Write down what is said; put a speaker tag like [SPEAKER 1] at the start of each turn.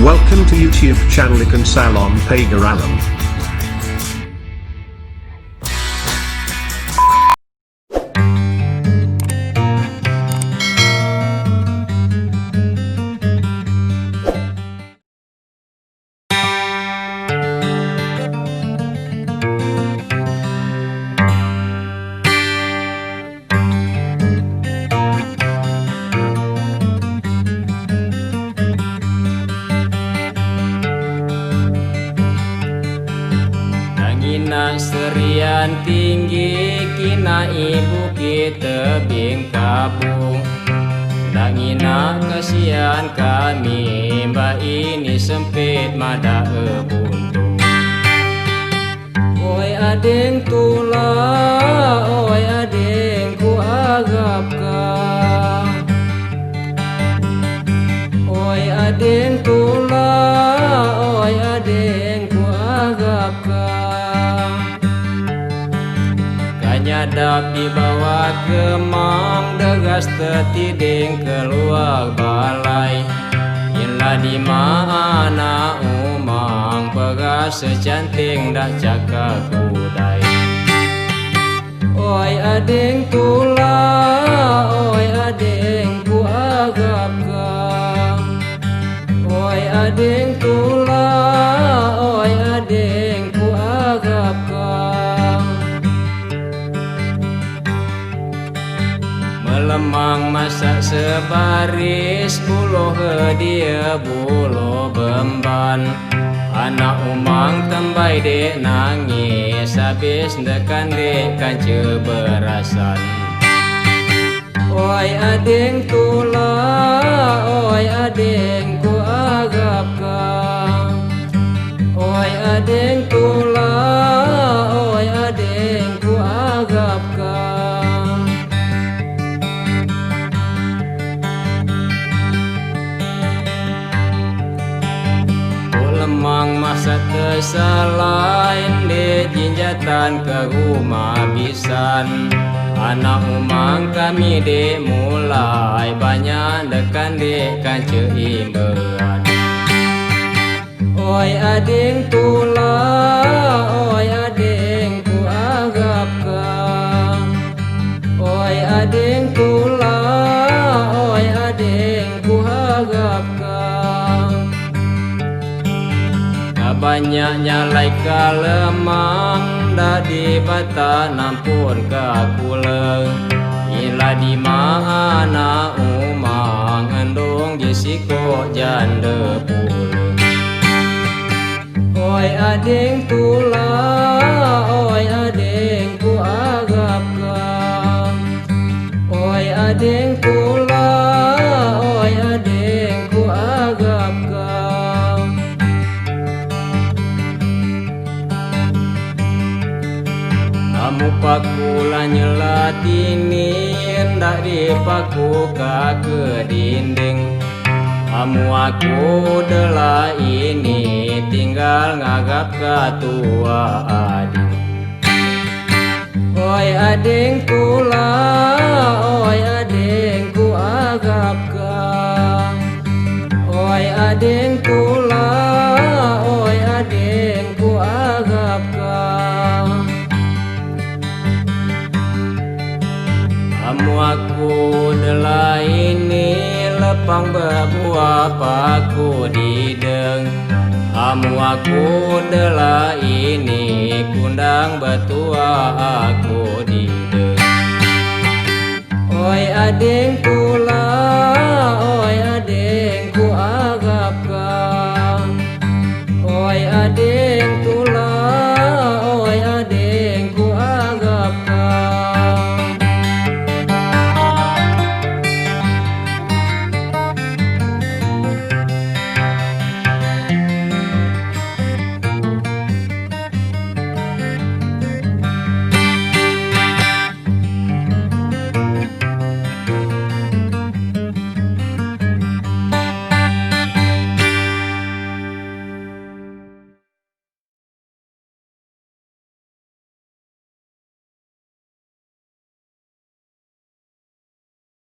[SPEAKER 1] Welcome to YouTube channel Ikan Salon Pagaralam.
[SPEAKER 2] Kina serian tinggi, kina ibu kita tebing kabung. Dangina kasihan kami, mbak ini sempit mada buntung. Oi adeng tula, oi adeng ku agap ka. Oi adeng tula, oi adeng ku agap ka. Nyadap di bawah kemang, degas tertiding keluar balai. Inilah di mana umang, pegas secanting dak cakap kudai. Oi adeng tula, oi adeng ku agap ka. Oi adeng tula, oi adeng ku agap ka. Melemang masak sebaris, buluh dia buluh bemban. Anak umang tembai dek nangis, habis dekan dek kanca berasan. Oi adeng tula, oi adeng ku agap ka. Oi adeng tula, oi adeng ku agap ka. Lemang masa kesalahan di jinjatan ke rumah bisan. Anak umang kami de mulai banyak dekan de kanca imberan. Oi adeng tula, oi adeng ku agap ka. Oi adeng tula, oi adeng ku agap ka. Banyak nyalai kalemang, dah di bata nampun kakula. Inilah di mana umang, endong jesiko janda pulang. Oi adeng tula, oi adeng ku agap ka. Oi adeng tula, oi adeng ku agap ka. Kamu pakulah nyelatini, hendak dipaku ke dinding. Kamu aku delah ini, tinggal ngagap ke tua adik. Oi adeng tula, oi adeng ku agap ka. Oi adeng tula, oi adeng ku agap ka. Kamu aku delah ini, lepang berbuah paku dideng. Kamu aku delah ini, kundang betua aku dideng. Oi adeng tula,